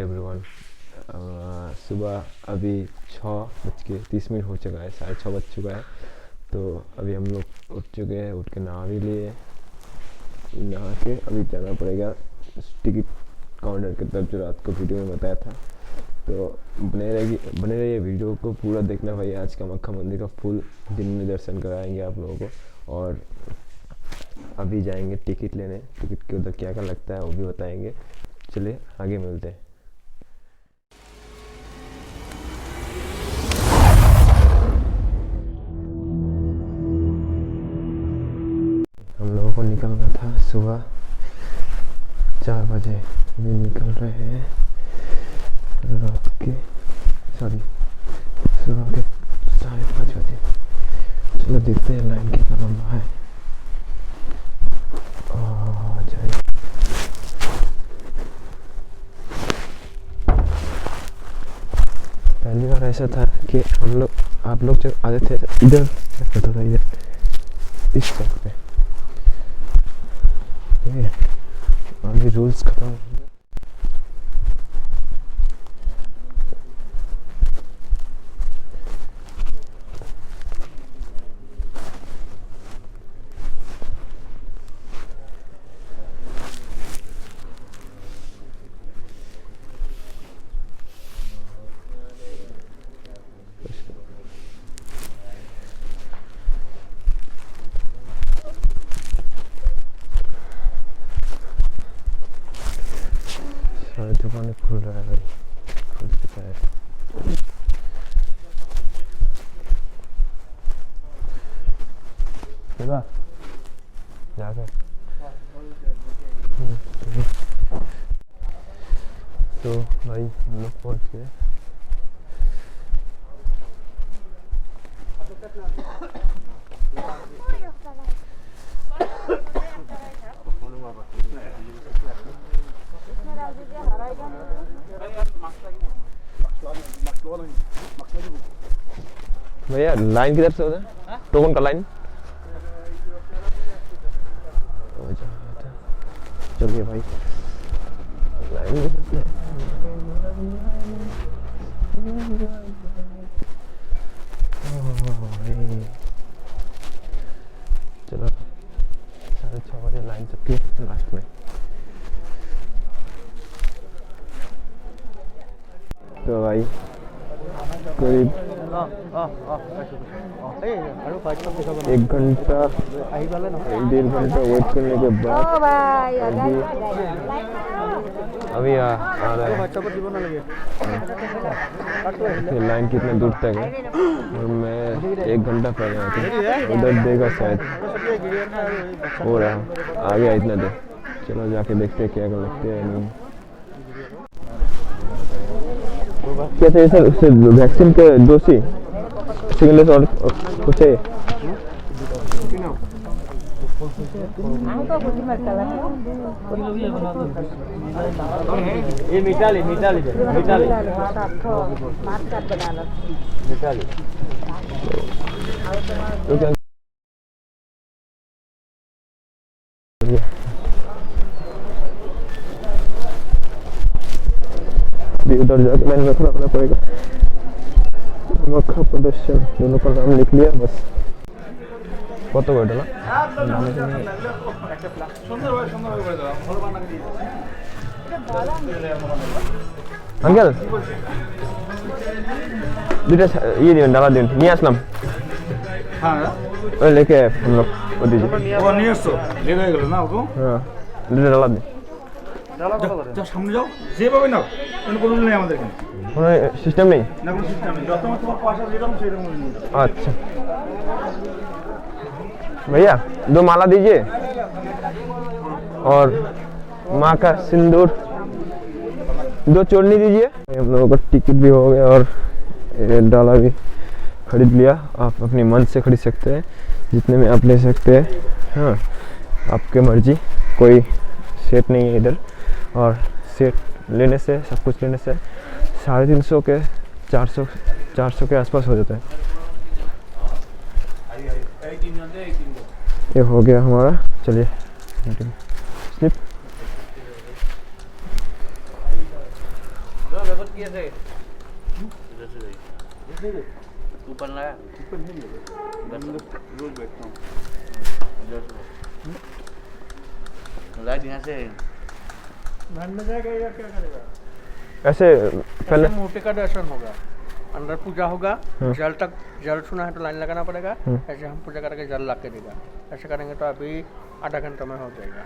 Everyone. सुबह अभी 6:30 हो चुका है, 6:30 बज चुका है। तो अभी हम लोग उठ चुके हैं, उठ के नहा भी लिए। नहा के अभी जाना पड़ेगा टिकट काउंटर की तरफ, जो रात को वीडियो में बताया था। तो बने रहिए वीडियो को पूरा देखना भाई। आज कामाख्या मंदिर का फुल दिन में दर्शन कराएंगे आप लोगों को। और अभी जाएंगे टिकट लेने, टिकट के उधर क्या क्या लगता है वो भी बताएंगे। चलिए आगे मिलते हैं। हम लोगों को निकलना था सुबह 4 बजे, अभी निकल रहे हैं सुबह के 5:30 बजे। चलो देखते हैं लाइन कितना लंबा है। पहली बार ऐसा था कि आप लोग जब आते थे इधर होता था, इधर इस साइड पे। अभी रूल्स खत्म हो गए। सारी दुकानें खुल रहा है भाई, खुल चुका है। जाकर तो भाई हम लोग पहुँच गए। भैया लाइन किधर से होता है? टोकन का लाइन चलिए भाई, लाइन चलो 6:30 बजे लाइन सबकी लास्ट में। तो भाई करीब 1 घंटा 1.5 घंटा वेट करने के बाद अभी आ रहा है। लाइन कितना दूर तक है और मैं 1 घंटा पहले आता, उधर देगा शायद हो रहा आ गया इतना देर। चलो जाके देखते हैं क्या कर लगते हैं। नहीं क्या चाहिए सर? उससे वैक्सीन के डोज ही सेकेंड डोज और कुछ चाहिए? ये मिठाली तो क्या उधर जाके लाइन में खड़ा होना पड़ेगा। कामाख्या प्रदर्शन दोनों का नाम लिख लिया बस। কত করে ডালা? अंकल দুটা ये দিবেন, ডালা দিন, নিয়ে আসলাম। हाँ ওই लेके हम लोग वो दीजिए। वो नहीं আসছো লেট হয়ে গেল না ওগো। हाँ দুটা ডালা দিন। ডালা কত করে? যাও সামনে যাও, যেভাবে নাও, কোনো রুল নেই আমাদের এখানে। কোনো সিস্টেম নেই? না কোনো সিস্টেম নেই, যত তোমার পয়সা যেরকম সেরকম নিয়ে যাও। अच्छा भैया 2 माला दीजिए और माँ का सिंदूर 2 चोरनी दीजिए। हम लोगों का टिकट भी हो गया और डाला भी खरीद लिया। आप अपनी मन से खरीद सकते हैं, जितने में आप ले सकते हैं। हाँ आपके मर्जी, कोई सेट नहीं है इधर। और सेट लेने से, सब कुछ लेने से 350 के 400 के आसपास हो जाता है। ये हो गया हमारा। चलिए स्लिप कूपन लाया रोज बैठता हूँ। लाइट यहाँ से में जाएगा या क्या करेगा? ऐसे पहले ऐसे मूर्ति का दर्शन होगा, अंदर पूजा होगा, जल तक जल छूना है तो लाइन लगाना पड़ेगा। ऐसे हम पूजा करके जल ला के देगा, ऐसे करेंगे तो अभी आधा घंटा में हो जाएगा।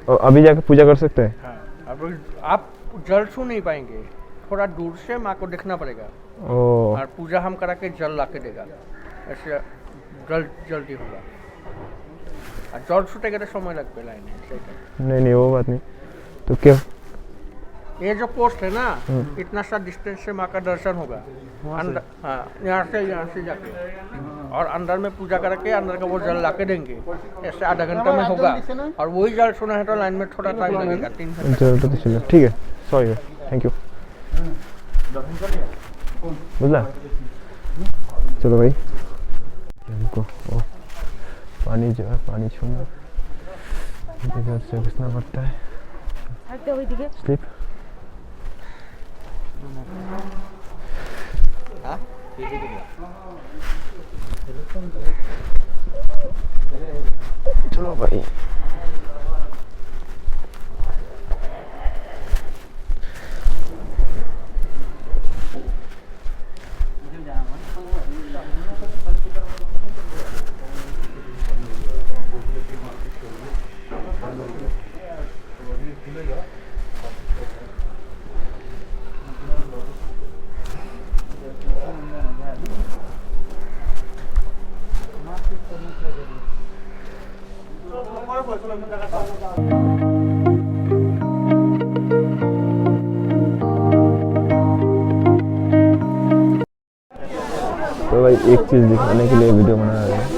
और अभी जाके पूजा कर सकते हैं? हाँ, अब आप जल छू नहीं पाएंगे, थोड़ा दूर से माँ को देखना पड़ेगा ओह और पूजा हम करा के जल ला के देगा, ऐसे जल्दी होगा। और जल छूटेगा तो समय लग पे लाइन है। नहीं वो बात नहीं, तो क्या ये जो पोस्ट है ना, इतना सा डिस्टेंस से माँ का दर्शन होगा अंदर। हाँ, यहाँ से जाके और अंदर में पूजा करके अंदर का वो जल ला के देंगे, ऐसे आधा घंटा में होगा। और वही जल सुना है तो लाइन में थोड़ा टाइम लगेगा, 3 घंटा। जरूरत तो चलो ठीक है, सॉरी थैंक यू। बुझला चलो भाई, हमको ओ पानी जो है पानी छूना इधर से घुसना पड़ता है। स्लिप चलो भाई। तो भाई एक चीज़ दिखाने के लिए वीडियो बना रहे हैं,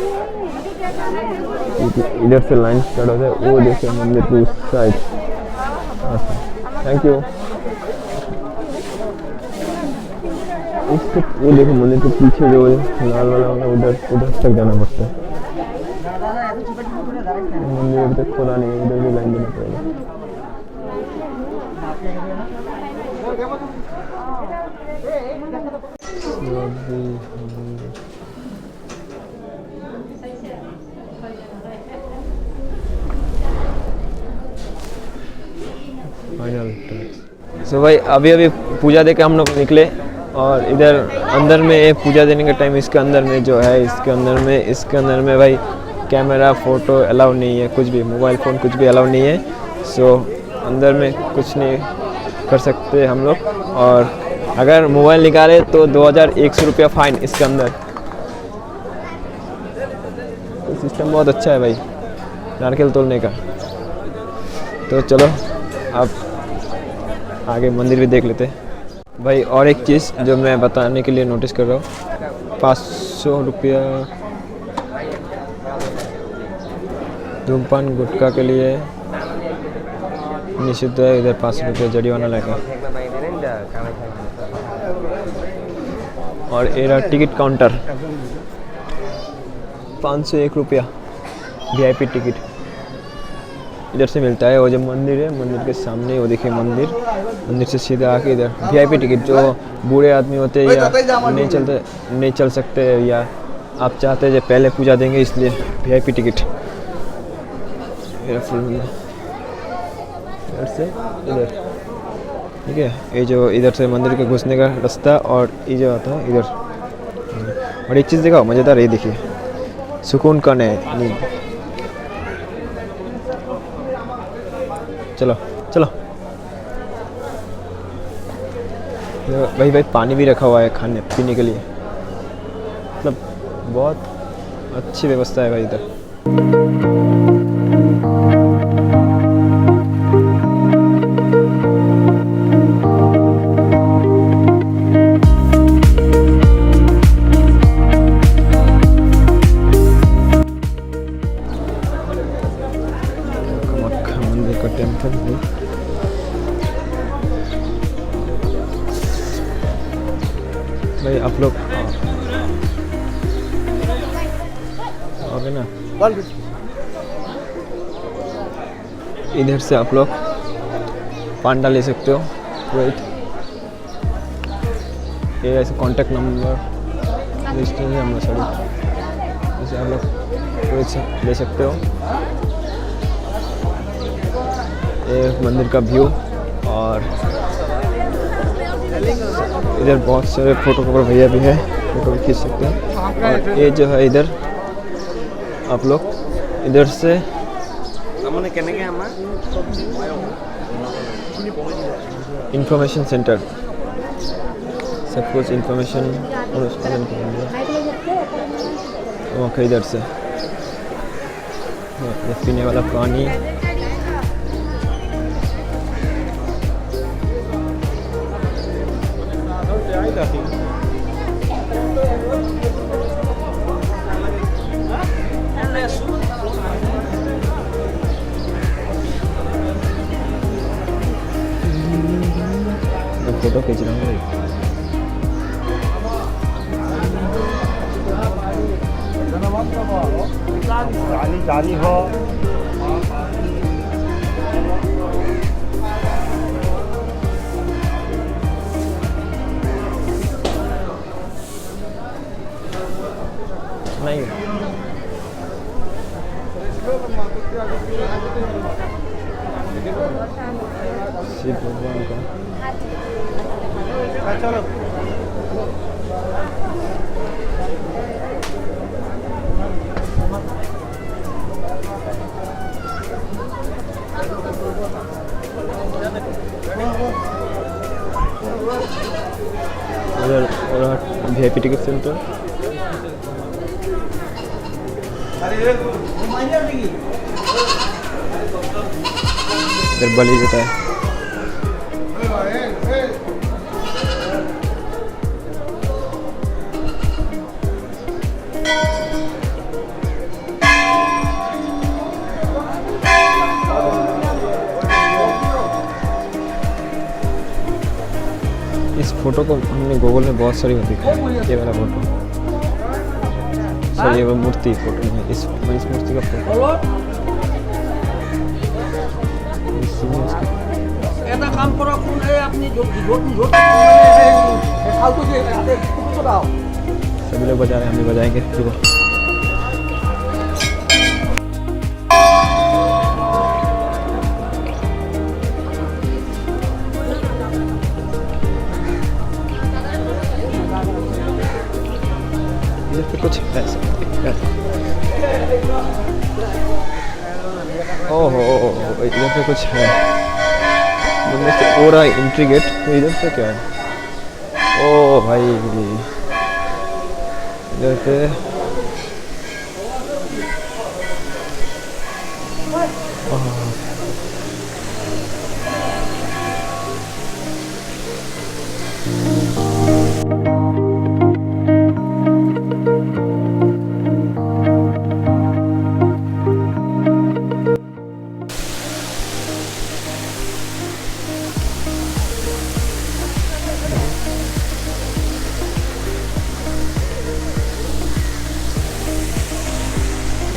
क्योंकि इधर से लाइन स्टार्ट होता है, वो देखिए मंदिर की उस साइड। Thank you. इससे वो देखो मंदिर के पीछे जो लाल वाला होगा उधर तक जाना पड़ता है। मंदिर अभी तक खुला नहीं है, उधर भी लाइन देना पड़ेगा। सो भाई अभी पूजा देके हम लोग निकले और इधर अंदर में एक पूजा देने का टाइम, इसके अंदर में जो है इसके अंदर में भाई कैमरा फ़ोटो अलाउ नहीं है, कुछ भी मोबाइल फ़ोन कुछ भी अलाउ नहीं है। सो अंदर में कुछ नहीं कर सकते हम लोग, और अगर मोबाइल निकाले तो 2100 रुपया फ़ाइन इसके अंदर। तो सिस्टम बहुत अच्छा है भाई नारकेल तोड़ने का। तो चलो अब आगे मंदिर भी देख लेते हैं भाई। और एक चीज़ जो मैं बताने के लिए नोटिस कर रहा हूँ, 500 रुपया धूमपान गुटखा के लिए निषिद्ध है, इधर 500 रुपया जरिमाना लगा। और एरा टिकट काउंटर 501 रुपया VIP टिकट इधर से मिलता है। वो जो मंदिर है, मंदिर के सामने वो देखिए मंदिर से सीधा आके इधर VIP टिकट, जो बूढ़े आदमी होते हैं या नहीं चल सकते, या आप चाहते हैं जो पहले पूजा देंगे इसलिए VIP टिकट फुल मिला इधर से इधर। ठीक है, ये जो इधर से मंदिर के घुसने का रास्ता और ये जो आता है इधर। और एक चीज़ दिखाओ मज़ेदार, ये देखिए सुकून का नींद। चलो चलो भाई भाई पानी भी रखा हुआ है खाने पीने के लिए, मतलब बहुत अच्छी व्यवस्था है भाई इधर। मंदिर का टेम्पल है भाई। आप लोग आओगे ना, इधर से आप लोग पांडा ले सकते हो। वेट ये ऐसे कॉन्टैक्ट नंबर लिस्ट है हम सभी, जैसे आप लोग ले सकते हो। ये मंदिर का व्यू, और इधर बहुत सारे फोटोग्राफर भैया भी है, फोटो भी खींच सकते हैं। और ये जो है इधर आप लोग इधर से इंफॉर्मेशन सेंटर, सब कुछ इंफॉर्मेशन और उसका वहाँ इधर से ये पीने वाला पानी, फोटो खींच रहा हूँ। जाली हो नहीं शिव भगवान का चलो उधर VIP टिकट सेंटर, इधर बलि देता है। इस फोटो को हमने गूगल में बहुत सारी देखा है, ये वाला फोटो, सर ये वो मूर्ति फोटो है, इस मूर्ति का फोटो। এটা কাম কৰা কোন এই আপনি ফালতু যে দাও सभी लोग बजा रहे हैं, हम भी बजाएंगे। चलो इधर पे कुछ ऐसा ओहो इधर पे कुछ है, इधर से पूरा एंट्री गेट, तो इधर पे क्या है? ओ भाई इधर पे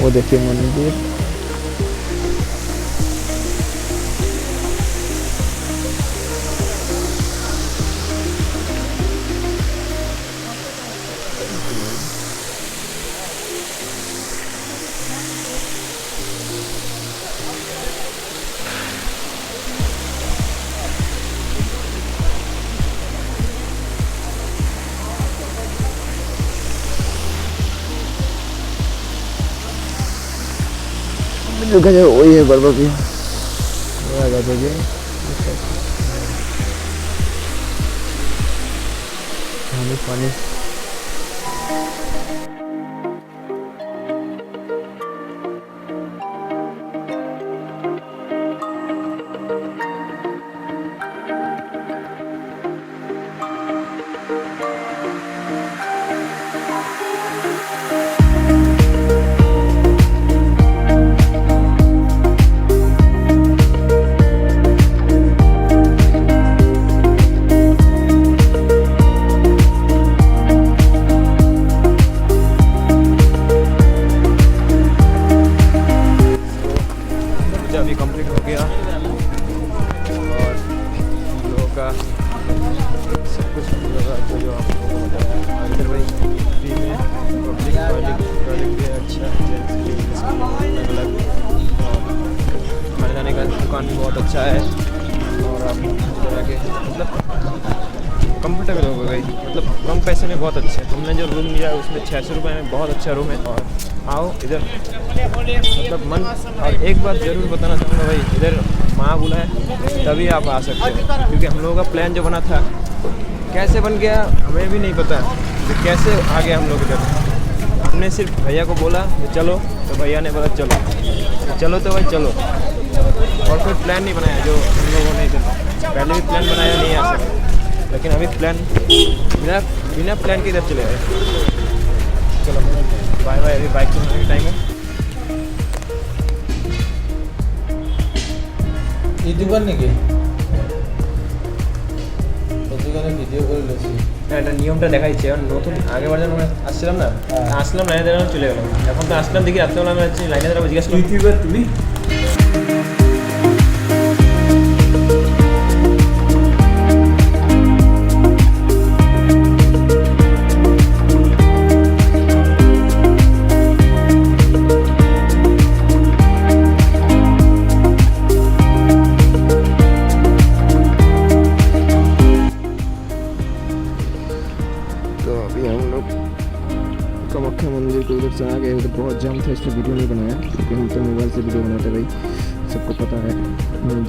वो देखिए मंदिर, जो गजब वही है बर्बाद भी पानी पानी। अभी कंप्लीट हो गया और हम लोगों का सब कुछ लगा तो जो आप लोगों को बताया। और इधर भाई फ्री में पब्लिक टॉयलेट भी है, अच्छा जेंट्स लेडीज़ अलग अलग। और खाने जाने का दुकान भी बहुत अच्छा है और आप इधर आके मतलब कंफर्टेबल हो गई, मतलब कम पैसे में बहुत अच्छा है। हमने जो रूम लिया है उसमें 600 रुपये में बहुत अच्छा रूम है। और आओ इधर, मतलब मन। और एक बात ज़रूर बताना चाहूँगा भाई, इधर माँ बुला है तभी आप आ सकते हैं, क्योंकि हम लोगों का प्लान जो बना था कैसे बन गया हमें भी नहीं पता कि कैसे आ गए हम लोग इधर। हमने सिर्फ भैया को बोला कि चलो, तो भैया ने बोला चलो, चलो तो भाई चलो। और कोई प्लान नहीं बनाया जो हम लोगों ने इधर पहले भी प्लान बनाया नहीं आ सका, लेकिन अभी प्लान बिना प्लान के इधर चले गए। चलो बाय बाय, अभी बाइक चलाने का टाइम है। এই দোকান নাকি এই দোকানে ভিডিও করে লেছি এটা নিয়মটা দেখাইছে। আর নতুন আগেবার যখন আমরা আসছিলাম না, আসলাম লাইনে দাঁড়ানো চলে গেলাম। এখন তো আসলাম দেখি রাত্রেবেলা আমরা লাইনে দাঁড়াবো, জিজ্ঞাসা করলাম ইউটিউবার তুমি? तो अभी हम लोग कामाख्या मंदिर को उधर से आ गए। उधर बहुत जाम था इसलिए वीडियो नहीं बनाया, क्योंकि हम तो मोबाइल से वीडियो बनाते भाई, सबको पता है,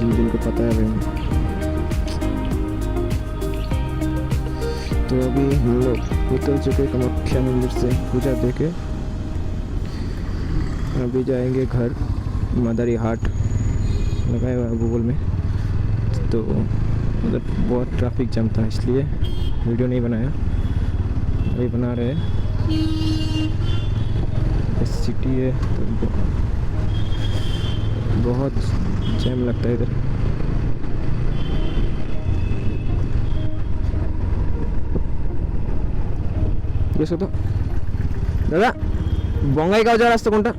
जिनको पता है भाई। तो अभी हम लोग निकल चुके कामाख्या मंदिर से पूजा देके। अभी जाएंगे घर, मदारी हाट लगाया हुआ है गूगल में। तो उधर बहुत ट्रैफिक जाम था इसलिए वीडियो नहीं बनाया। अभी बना रहे हैं, सिटी है तो बहुत जैम लगता है इधर। ये तो दादा बंगाई का जा रास्ता कोनटा?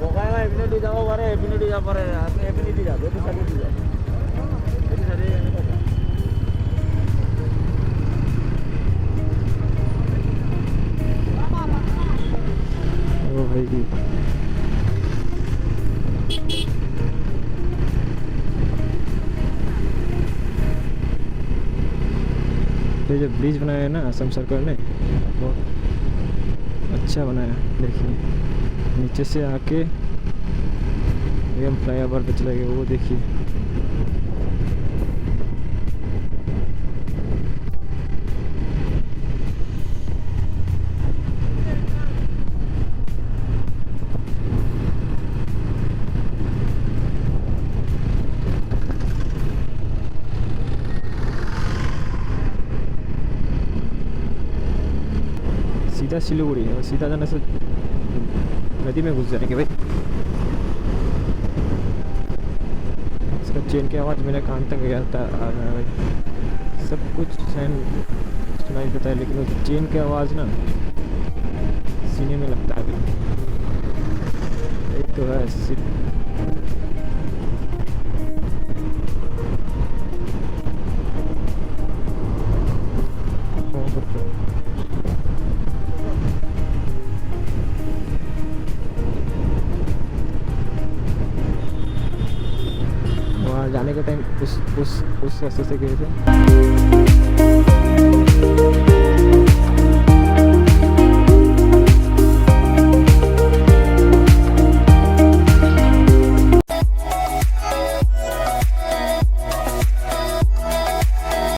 বগাইগাঁও এভিনিটি যাব পারে, এভিনিটি যাব পারে, আপনি এভিনিটি যাব, এটি সাইডে যাব, এটি সাইডে এনে পাবে। ओ भाई ये जो ब्रिज बनाया है ना असम सरकार ने, बहुत अच्छा बनाया। देखिए नीचे से आके एकदम फ्लाईओवर पे चले गए, वो देखिए। सीधा सिलीगुड़ी है, और सीधा जाने से नदी में घुस जाएंगे भाई। इसका चेन की आवाज़ मेरे कान तक गया था आ रहा है भाई। सब कुछ सहन सुनाई देता है, लेकिन वो चेन की आवाज़ ना सीने में लगता है भाई। एक तो है वहाँ जाने का टाइम उस रास्ते से गए थे।